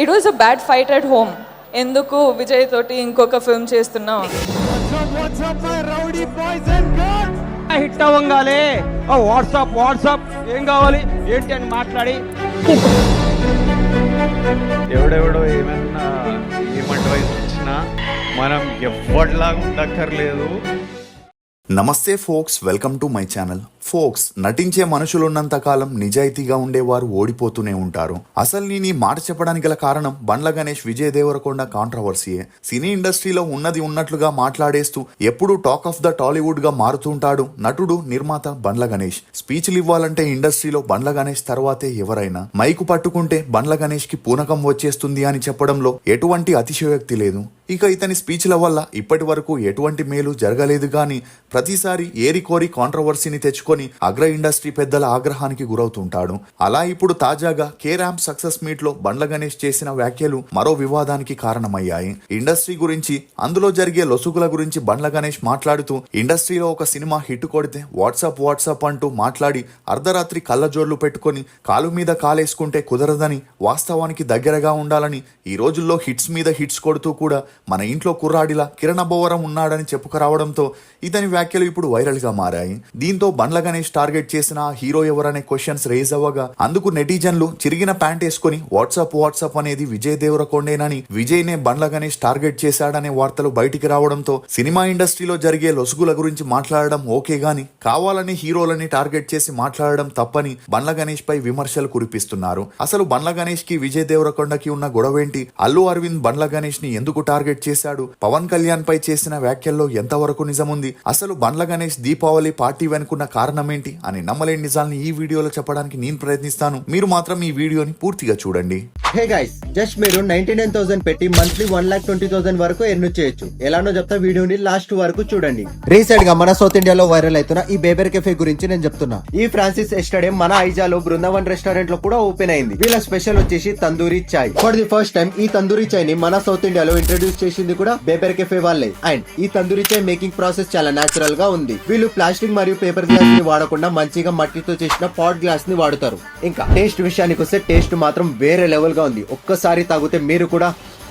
It was a bad fight at home. ఎందుకు విజయ్ తోటి ఇంకొక ఫిల్మ్ చేస్తున్నావు? హిట్ అవ్వగానే వాట్సాప్ ఏం కావాలి ఏంటి అని మాట్లాడి ఎవడెవడో ఏమన్నా అడ్వైస్ ఇచ్చినా మనం ఎవ్వట్లాగా ఉండక్కర్లేదు. నమస్తే folks, welcome to my channel. Folks, నటించే మనుషులున్నంత కాలం నిజాయితీగా ఉండేవారు ఓడిపోతూనే ఉంటారు. అసలు నేను ఈ మాట చెప్పడానికి గల కారణం బండ్ల గణేష్ విజయ్ దేవరకొండ కాంట్రవర్సీయే. సినీ ఇండస్ట్రీలో ఉన్నది ఉన్నట్లుగా మాట్లాడేస్తూ ఎప్పుడూ టాక్ ఆఫ్ ద టాలీవుడ్ గా మారుతుంటాడు నటుడు నిర్మాత బండ్ల గణేష్. స్పీచ్లు ఇవ్వాలంటే ఇండస్ట్రీలో బండ్ల గణేష్ తర్వాతే ఎవరైనా. మైకు పట్టుకుంటే బండ్ల గణేష్ కి పూనకం వచ్చేస్తుంది అని చెప్పడంలో ఎటువంటి అతిశయోక్తి లేదు. ఇక ఇతని స్పీచ్ల వల్ల ఇప్పటి వరకు ఎటువంటి మేలు జరగలేదు గాని ప్రతిసారి ఏరికోరి కాంట్రవర్సీని తెచ్చుకొని అగ్ర ఇండస్ట్రీ పెద్దల ఆగ్రహానికి గురవుతుంటాడు. అలా ఇప్పుడు తాజాగా కే ర్యాంప్ సక్సెస్ మీట్ లో బండ్ల గణేష్ చేసిన వ్యాఖ్యలు మరో వివాదానికి కారణమయ్యాయి. ఇండస్ట్రీ గురించి, అందులో జరిగే లొసుగుల గురించి బండ్ల గణేష్ మాట్లాడుతూ ఇండస్ట్రీలో ఒక సినిమా హిట్ కొడితే వాట్సాప్ అంటూ మాట్లాడి అర్ధరాత్రి కళ్ళజోళ్లు పెట్టుకొని కాలు మీద కాలేసుకుంటే కుదరదని, వాస్తవానికి దగ్గరగా ఉండాలని, ఈ రోజుల్లో హిట్స్ మీద హిట్స్ కొడుతూ కూడా మన ఇంట్లో కుర్రాడిలా కిరణ బోవరం ఉన్నాడని చెప్పుకురావడంతో ఇతని వ్యాఖ్యలు ఇప్పుడు వైరల్ గా మారాయి. దీంతో బండ్ల గణేష్ టార్గెట్ చేసిన ఆ హీరో ఎవరనే క్వశ్చన్స్ రేజ్ అవ్వగా అందుకు నెటిజన్లు చిరిగిన ప్యాంట్ వేసుకుని వాట్సాప్ అనేది విజయ్ దేవరకొండేనని, విజయ్ నే బండ్ల గణేష్ టార్గెట్ చేశాడనే వార్తలు బయటికి రావడంతో సినిమా ఇండస్ట్రీలో జరిగే లొసుగుల గురించి మాట్లాడడం ఓకే గాని కావాలని హీరోలని టార్గెట్ చేసి మాట్లాడడం తప్పని బండ్ల గణేష్ పై విమర్శలు కురిపిస్తున్నారు. అసలు బండ్ల గణేష్ కి విజయ్ దేవరకొండకి ఉన్న గొడవేంటి? అల్లు అరవింద్ బండ్ల గణేష్ ని ఎందుకు టార్గెట్ చేశాడు? పవన్ కళ్యాణ్ పై చేసిన వ్యాఖ్యల్లో ఎంతవరకు నిజముంది? అసలు బండ్ల గణేష్ దీపావళి పార్టీ వెనుకున్న కారణం ఏంటి అని నమ్మలేని నిజాల్ని ఈ వీడియోలో చెప్పడానికి నేను ప్రయత్నిస్తాను. మీరు మాత్రం ఈ వీడియోని పూర్తిగా చూడండి. హే గైస్, జస్ట్ మీరు 99,000 పెట్టి మంత్లీ 1,20,000 వరకు ఎర్న్ చేయొచ్చు. ఎలానో చెప్తా, వీడియోని లాస్ట్ వరకు చూడండి. రీసెంట్ గా మన సౌత్ ఇండియాలో వైరల్ అవుతున్న ఈ బేబర్ కెఫే గురించి నేను చెప్తున్నా. ఈ ఫ్రాన్సిస్ ఎస్టర్డే మన ఐజాలో బృందావన్ రెస్టారెంట్ లో కూడా ఓపెన్ అయింది. వీళ్ళ స్పెషల్ వచ్చేసి తందూరి చాయ్. ఫర్ ది ఫస్ట్ టైం ఈ తందూరి చాయ్ ని మన సౌత్ ఇండియాలో ఇంట్రడ్యూస్ చేసింది కూడా బేబర్ కెఫే వాళ్ళే. అండ్ ఈ తందూరి చాయ్ మేకింగ్ ప్రాసెస్ చాలా నేచురల్ గా ఉంది. వీళ్ళు ప్లాస్టిక్ మరియు పేపర్ గ్లాస్ ని వాడకుండా మంచిగా మట్టితో చేసిన పాట్ గ్లాస్ ని వాడుతారు. ఇంకా టేస్ట్ విషయానికి వస్తే టేస్ట్ మాత్రం వేరే లెవెల్ గా ఉంది. ఒక్కసారి తాగితే మీరు కూడా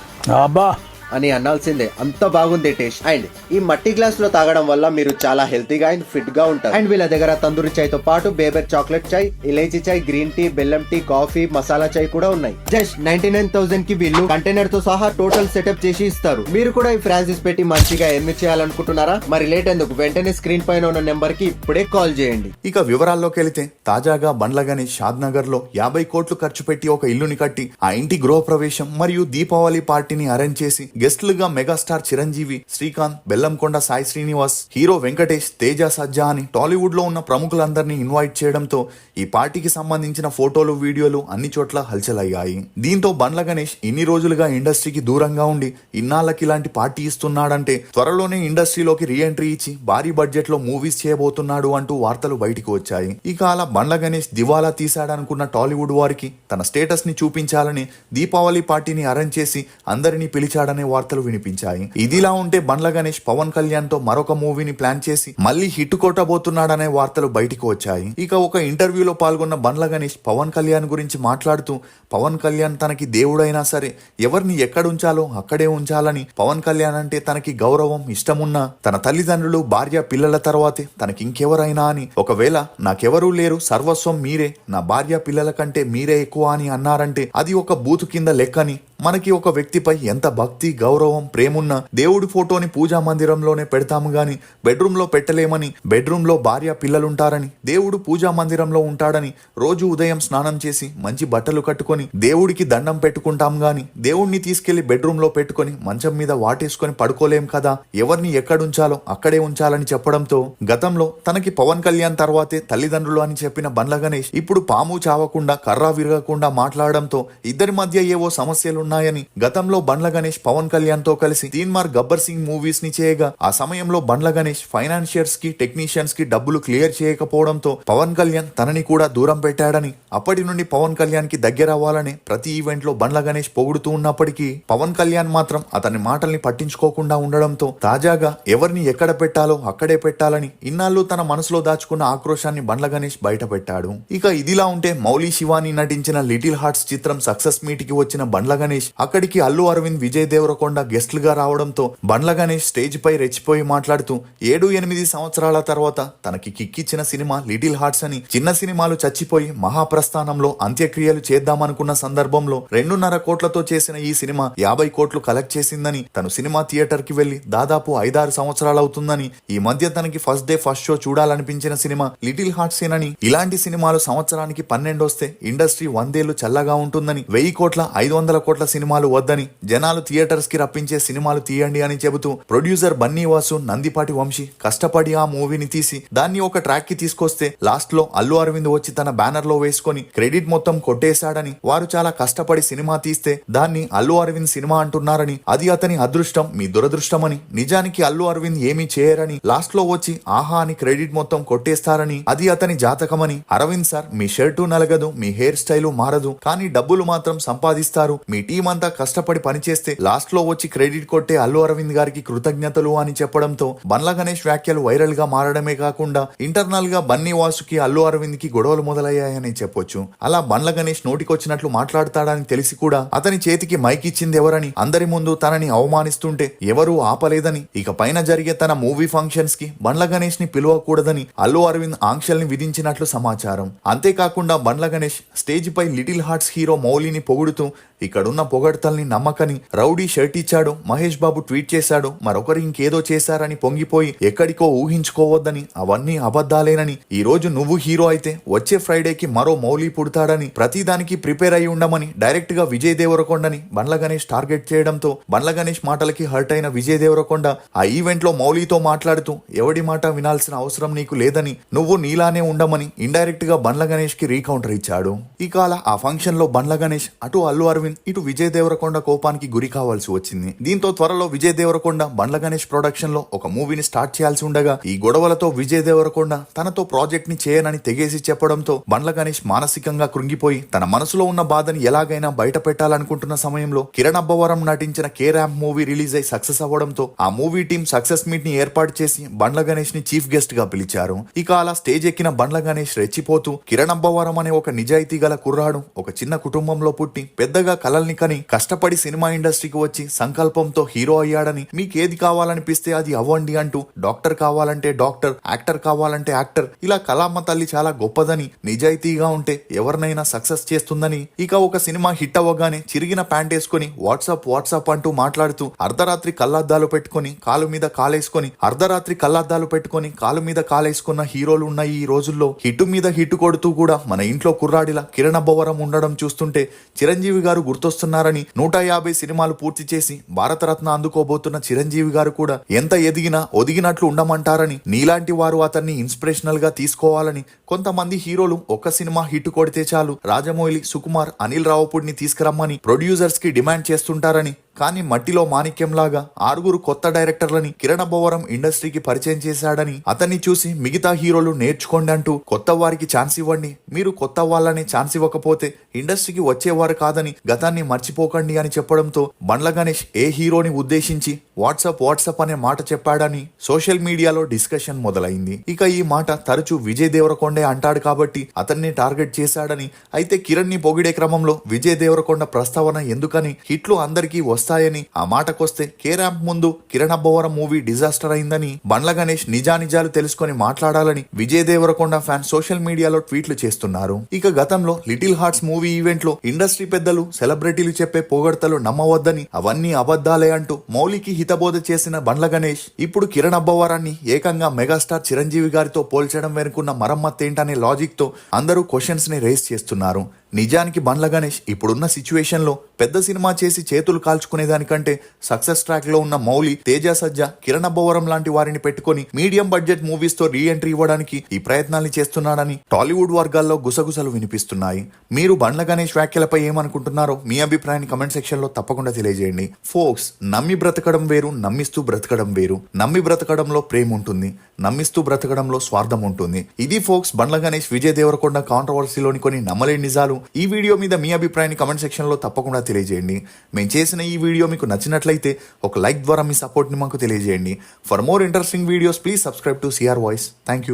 అబ్బా అని అనాల్సిందే, అంత బాగుంది టేస్ట్. అండ్ ఈ మట్టి గ్లాస్ లో తాగడం వల్ల మీరు చాలా హెల్తీగా అండ్ ఫిట్ గా ఉంటారు. అండ్ వీళ్ళ దగ్గర తందూరి చాయ్ తో పాటు బేబర్ చాక్లెట్ చాయ్, ఇలైచీ చాయ్, గ్రీన్ టీ, బెల్లం టీ, కాఫీ, మసాలా చాయ్ కూడా ఉన్నాయి. జస్ట్ 99,000 కి వీళ్ళు కంటైనర్ తో సహా టోటల్ సెటప్ చేసి ఇస్తారు. మీరు కూడా ఈ ఫ్రాన్సిస్ పెట్టి మంచిగా ఎర్న్ చేయాలనుకుంటున్నారా? మరి లేట్ ఎందుకు, వెంటనే స్క్రీన్ పైన ఉన్న నెంబర్ కి ఇప్పుడే కాల్ చేయండి. ఇక వివరాల్లోకి వెళితే తాజాగా బండ్ల గణేష్ షాద్ నగర్ లో 50 కోట్లు ఖర్చు పెట్టి ఒక ఇల్లుని కట్టి ఆ ఇంటి గృహ ప్రవేశం మరియు దీపావళి పార్టీని అరేంజ్ చేసి గెస్ట్లుగా మెగాస్టార్ చిరంజీవి, శ్రీకాంత్, బెల్లంకొండ సాయి శ్రీనివాస్, హీరో వెంకటేష్, తేజ సజ్జా అని టాలీవుడ్ లో ఉన్న ప్రముఖులందరినీ ఇన్వైట్ చేయడంతో ఈ పార్టీకి సంబంధించిన ఫోటోలు, వీడియోలు అన్ని చోట్ల హల్చల్ అయ్యాయి. దీంతో బండ్ల గణేష్ ఇన్ని రోజులుగా ఇండస్ట్రీకి దూరంగా ఉండి ఇన్నాళ్ళకి ఇలాంటి పార్టీ ఇస్తున్నాడంటే త్వరలోనే ఇండస్ట్రీలోకి రీ ఎంట్రీ ఇచ్చి భారీ బడ్జెట్ లో మూవీస్ చేయబోతున్నాడు అంటూ వార్తలు బయటికి వచ్చాయి. ఇక అలా బండ్ల గణేష్ దివాలా తీశాడనుకున్న టాలీవుడ్ వారికి తన స్టేటస్ ని చూపించాలని దీపావళి పార్టీని అరేంజ్ చేసి అందరినీ పిలిచాడనే వార్తలు వినిపించాయి. ఇదిలా ఉంటే బండ్ల గణేష్ పవన్ కళ్యాణ్ తో మరొక మూవీని ప్లాన్ చేసి మళ్ళీ హిట్ కొట్టబోతున్నాడనే వార్తలు బయటికి వచ్చాయి. ఇక ఒక ఇంటర్వ్యూలో పాల్గొన్న బండ్ల గణేష్ పవన్ కళ్యాణ్ గురించి మాట్లాడుతూ పవన్ కళ్యాణ్ తనకి దేవుడైనా సరే ఎవరిని ఎక్కడుంచాలో అక్కడే ఉంచాలని, పవన్ కళ్యాణ్ అంటే తనకి గౌరవం, ఇష్టమున్నా తన తల్లిదండ్రులు, భార్య, పిల్లల తర్వాతే తనకి ఇంకెవరైనా అని, ఒకవేళ నాకెవరూ లేరు, సర్వస్వం మీరే, నా భార్య పిల్లల కంటే మీరే ఎక్కువ అని అన్నారంటే అది ఒక బూతు కింద లెక్కని, మనకి ఒక వ్యక్తిపై ఎంత భక్తి, గౌరవం, ప్రేమున్నా దేవుడి ఫోటోని పూజా మందిరంలోనే పెడతాము గాని బెడ్రూమ్ లో పెట్టలేమని, బెడ్రూమ్ లో భార్య పిల్లలుంటారని, దేవుడు పూజా మందిరంలో ఉంటాడని, రోజు ఉదయం స్నానం చేసి మంచి బట్టలు కట్టుకొని దేవుడికి దండం పెట్టుకుంటాం గాని దేవుడిని తీసుకెళ్లి బెడ్రూమ్ లో పెట్టుకొని మంచం మీద వాటేసుకొని పడుకోలేం కదా, ఎవరిని ఎక్కడుంచాలో అక్కడే ఉంచాలని చెప్పడంతో గతంలో తనకి పవన్ కళ్యాణ్ తర్వాతే తల్లిదండ్రులు అని చెప్పిన బండ్ల గణేష్ ఇప్పుడు పాము చావకుండా కర్ర విరగకుండా మాట్లాడడంతో ఇద్దరి మధ్య ఏవో సమస్యలున్నాయని, గతంలో బండ్ల గణేష్ పవన్ కళ్యాణ్ తో కలిసి తీన్మార్, గబ్బర్ సింగ్ మూవీస్ ని చేయగా ఆ సమయంలో బండ్ల గణేష్ ఫైనాన్షియర్స్ కి, టెక్నీషియన్స్ కి డబ్బులు క్లియర్ చేయకపోవడంతో పవన్ కళ్యాణ్ తనని కూడా దూరం పెట్టాడని, అప్పటి నుండి పవన్ కళ్యాణ్ కి దగ్గర అవ్వాలని ప్రతి ఈవెంట్ లో బండ్ల గణేష్ పొగుడుతూ ఉన్నప్పటికీ పవన్ కళ్యాణ్ మాత్రం అతని మాటల్ని పట్టించుకోకుండా ఉండడంతో తాజాగా ఎవరిని ఎక్కడ పెట్టాలో అక్కడే పెట్టాలని ఇన్నాళ్ళు తన మనసులో దాచుకున్న ఆక్రోశాన్ని బండ్ల గణేష్ బయట పెట్టాడు. ఇక ఇదిలా ఉంటే మౌలి శివాని నటించిన లిటిల్ హార్ట్స్ చిత్రం సక్సెస్ మీట్ కి వచ్చిన బండ్ల గణేష్ గణేష్. అక్కడికి అల్లు అరవింద్, విజయ్ దేవరకొండ గెస్ట్లుగా రావడంతో బండ్ల గణేష్ స్టేజ్ పై రెచ్చిపోయి మాట్లాడుతూ 7-8 సంవత్సరాల తర్వాత తనకి కిక్కిచ్చిన సినిమా లిటిల్ హార్ట్స్ అని, చిన్న సినిమాలు చచ్చిపోయి మహాప్రస్థానంలో అంత్యక్రియలు చేద్దామనుకున్న సందర్భంలో 2.5 కోట్లతో చేసిన ఈ సినిమా 50 కోట్లు కలెక్ట్ చేసిందని, తను సినిమా థియేటర్ కి వెళ్లి దాదాపు 5-6 సంవత్సరాలు అవుతుందని, ఈ మధ్య తనకి ఫస్ట్ డే ఫస్ట్ షో చూడాలనిపించిన సినిమా లిటిల్ హార్ట్స్ ఏనని, ఇలాంటి సినిమాలు సంవత్సరానికి 12 వస్తే ఇండస్ట్రీ 100 ఏళ్లు చల్లగా ఉంటుందని, 1000 కోట్ల 500 కోట్ల సినిమాలు వద్దని, జనాలు థియేటర్స్ కి రప్పించే సినిమాలు తీయండి అని చెబుతూ ప్రొడ్యూసర్ బన్నీ వాసు, నందిపాటి వంశీ కష్టపడి ఆ మూవీని తీసి దాన్ని ఒక ట్రాక్ కి తీసుకొస్తే లాస్ట్ లో అల్లు అరవింద్ వచ్చి తన బ్యానర్ లో వేసుకొని క్రెడిట్ మొత్తం కొట్టేశాడని, వారు చాలా కష్టపడి సినిమా తీస్తే దాన్ని అల్లు అరవింద్ సినిమా అంటున్నారని, అది అతని అదృష్టం మీ దురదృష్టమని, నిజానికి అల్లు అరవింద్ ఏమీ చేయరని, లాస్ట్ లో వచ్చి ఆహా అని క్రెడిట్ మొత్తం కొట్టేస్తారని, అది అతని జాతకమని, అరవింద్ సార్ మీ షర్టు నలగదు, మీ హెయిర్ స్టైలు మారదు, కానీ డబ్బులు మాత్రం సంపాదిస్తారు, మీ టీం అంతా కష్టపడి పనిచేస్తే లాస్ట్ లో వచ్చి క్రెడిట్ కొట్టే అల్లు అరవింద్ గారికి కృతజ్ఞతలు అని చెప్పడంతో బండ్ల గణేష్ వ్యాఖ్యలు వైరల్ గా మారడమే కాకుండా ఇంటర్నల్ గా బన్నీ వాసుకి అల్లు అరవింద్ కి గొడవలు మొదలయ్యాయని చెప్పొచ్చు. అలా బండ్ల గణేష్ నోటికొచ్చినట్లు మాట్లాడతాడని తెలిసి కూడా అతని చేతికి మైక్ ఇచ్చింది ఎవరని, అందరి ముందు తనని అవమానిస్తుంటే ఎవరూ ఆపలేదని, ఇక పైన జరిగే తన మూవీ ఫంక్షన్స్ కి బండ్ల గణేష్ ని పిలవకూడదని అల్లు అరవింద్ ఆంక్షల్ని విధించినట్లు సమాచారం. అంతేకాకుండా బండ్ల గణేష్ స్టేజ్ పై లిటిల్ హార్ట్స్ హీరో మౌలిని పొగుడుతూ ఇక్కడున్న పొగడ్తల్ని నమ్మకని, రౌడీ షర్ట్ ఇచ్చాడు, మహేష్ బాబు ట్వీట్ చేశాడు, మరొకరు ఇంకేదో చేశారని పొంగిపోయి ఎక్కడికో ఊహించుకోవద్దని, అవన్నీ అబద్ధాలేనని, ఈ రోజు నువ్వు హీరో అయితే వచ్చే ఫ్రైడేకి మరో మౌలి పుడతాడని, ప్రతిదానికి ప్రిపేర్ అయి ఉండమని డైరెక్ట్ గా విజయ్ దేవరకొండని బండ్ల గణేష్ టార్గెట్ చేయడంతో బండ్ల గణేష్ మాటలకి హర్ట్ అయిన విజయ్ దేవరకొండ ఆ ఈవెంట్ లో మౌలితో మాట్లాడుతూ ఎవడి మాట వినాల్సిన అవసరం నీకు లేదని, నువ్వు నీలానే ఉండమని ఇండైరెక్ట్ గా బండ్ల గణేష్ కి రీకౌంటర్ ఇచ్చాడు. ఇక అలా ఆ ఫంక్షన్ లో బండ్ల గణేష్ అటు అల్లు అరవింద్ ఇటు విజయ్ దేవరకొండ కోపానికి గురి కావాల్సి వచ్చింది. దీంతో త్వరలో విజయ్ దేవరకొండ బండ్ల గణేష్ ప్రొడక్షన్ లో ఒక మూవీని స్టార్ట్ చేయాల్సి ఉండగా ఈ గొడవలతో విజయ్ దేవరకొండ తనతో ప్రాజెక్ట్ ని చేయనని తెగేసి చెప్పడంతో బండ్ల గణేష్ మానసికంగా కృంగిపోయి తన మనసులో ఉన్న బాధని ఎలాగైనా బయట పెట్టాలనుకుంటున్న సమయంలో కిరణ్ అబ్బవరం నటించిన కే ర్యాంప్ మూవీ రిలీజ్ అయి సక్సెస్ అవ్వడంతో ఆ మూవీ టీం సక్సెస్ మీట్ ని ఏర్పాటు చేసి బండ్ల గణేష్ ని చీఫ్ గెస్ట్ గా పిలిచారు. ఇక అలా స్టేజ్ ఎక్కిన బండ్ల గణేష్ రెచ్చిపోతూ కిరణ్ అబ్బవరం అనే ఒక నిజాయితీ గల కుర్రాడు ఒక చిన్న కుటుంబంలో పుట్టి పెద్దగా కలల్ని కని కష్టపడి సినిమా ఇండస్ట్రీకి వచ్చి సంకల్పంతో హీరో అయ్యాడని, మీకేది కావాలనిపిస్తే అది అవ్వండి అంటూ, డాక్టర్ కావాలంటే డాక్టర్, యాక్టర్ కావాలంటే యాక్టర్, ఇలా కళామ్మ తల్లి చాలా గొప్పదని, నిజాయితీగా ఉంటే ఎవరినైనా సక్సెస్ చేస్తుందని, ఇక ఒక సినిమా హిట్ అవ్వగానే చిరిగిన ప్యాంట్ వేసుకుని వాట్సాప్ అంటూ మాట్లాడుతూ అర్ధరాత్రి కళ్ళద్దాలు పెట్టుకుని కాలు మీద కాలేసుకుని కాలు మీద కాలేసుకున్న హీరోలు ఉన్న ఈ రోజుల్లో హిట్ మీద హిట్ కొడుతూ కూడా మన ఇంట్లో కుర్రాడిలా కిరణ్ అబ్బవరం ఉండడం చూస్తుంటే చిరంజీవి గారు గుర్తొస్తున్నారని, 150 సినిమాలు పూర్తి చేసి భారతరత్న అందుకోబోతున్న చిరంజీవి గారు కూడా ఎంత ఎదిగినా ఒదిగినట్లు ఉండమంటారని, నీలాంటి వారు అతన్ని ఇన్స్పిరేషనల్ గా తీసుకోవాలని, కొంతమంది హీరోలు ఒక్క సినిమా హిట్ కొడితే చాలు రాజమౌళి, సుకుమార్, అనిల్ రావుపూడిని తీసుకురమ్మని ప్రొడ్యూసర్స్ కి డిమాండ్ చేస్తుంటారని, కానీ మట్టిలో మాణిక్యంలాగా 6 కొత్త డైరెక్టర్లని కిరణ్ అబ్బవరం ఇండస్ట్రీకి పరిచయం చేశాడని, అతన్ని చూసి మిగతా హీరోలు నేర్చుకోండి అంటూ కొత్త వారికి ఛాన్స్ ఇవ్వండి, మీరు కొత్త వాళ్ళని ఛాన్స్ ఇవ్వకపోతే ఇండస్ట్రీకి వచ్చేవారు కాదని గతాన్ని మర్చిపోకండి అని చెప్పడంతో బండ్ల గణేష్ ఏ హీరోని ఉద్దేశించి వాట్సాప్ అనే మాట చెప్పాడని సోషల్ మీడియాలో డిస్కషన్ మొదలైంది. ఇక ఈ మాట తరచూ విజయ్ దేవరకొండే అంటాడు కాబట్టి అతన్ని టార్గెట్ చేశాడని, అయితే కిరణ్ ని పొగిడే క్రమంలో విజయ్ దేవరకొండ ప్రస్తావన ఎందుకని, హిట్లు అందరికీ వస్తాయని, ఆ మాటకొస్తే కే ర్యాంప్ ముందు కిరణ్ అబ్బవరం మూవీ డిజాస్టర్ అయిందని, బండ్ల గణేష్ నిజానిజాలు తెలుసుకొని మాట్లాడాలని విజయ్ దేవరకొండ ఫ్యాన్స్ సోషల్ మీడియాలో ట్వీట్లు చేస్తున్నారు. ఇక గతంలో లిటిల్ హార్ట్స్ మూవీ ఈవెంట్ లో ఇండస్ట్రీ పెద్దలు, సెలబ్రిటీలు చెప్పే పొగడ్తలు నమ్మవద్దని, అవన్నీ అబద్ధాలే అంటూ మౌలికి హితబోధ చేసిన బండ్ల గణేష్ ఇప్పుడు కిరణ్ అబ్బవరాన్ని ఏకంగా మెగాస్టార్ చిరంజీవి గారితో పోల్చడం వెనుకున్న మరమ్మత్తేంటనే లాజిక్ తో అందరూ క్వశ్చన్స్ ని రేస్ చేస్తున్నారు. నిజానికి బండ్ల గణేష్ ఇప్పుడున్న సిచ్యువేషన్ లో పెద్ద సినిమా చేసి చేతులు కాల్చుకునే దానికంటే సక్సెస్ ట్రాక్ లో ఉన్న మౌలి, తేజ సజ్జా, కిరణ్ అబ్బవరం లాంటి వారిని పెట్టుకుని మీడియం బడ్జెట్ మూవీస్ తో రీ ఎంట్రీ ఇవ్వడానికి ఈ ప్రయత్నాల్ని చేస్తున్నాడని టాలీవుడ్ వర్గాల్లో గుసగుసలు వినిపిస్తున్నాయి. మీరు బండ్ల గణేష్ వ్యాఖ్యలపై ఏమనుకుంటున్నారో మీ అభిప్రాయాన్ని కమెంట్ సెక్షన్ లో తప్పకుండా తెలియజేయండి. ఫోక్స్, నమ్మి బ్రతకడం వేరు, నమ్మిస్తూ బ్రతకడం వేరు. నమ్మి బ్రతకడంలో ప్రేమ ఉంటుంది, నమ్మిస్తూ బ్రతకడంలో స్వార్థం ఉంటుంది. ఇది ఫోక్స్ బండ్ల గణేష్ విజయ్ దేవరకొండ కాంట్రవర్సీలోని కొన్ని నమ్మలేని నిజాలు. ఈ వీడియో మీద మీ అభిప్రాయాన్ని కమెంట్ సెక్షన్ లో తప్పకుండా తెలియజేయండి. మేము చేసిన ఈ వీడియో మీకు నచ్చినట్లయితే ఒక లైక్ ద్వారా మీ సపోర్ట్ ని మాకు తెలియజేయండి. For more interesting videos please subscribe to CR voice. Thank you.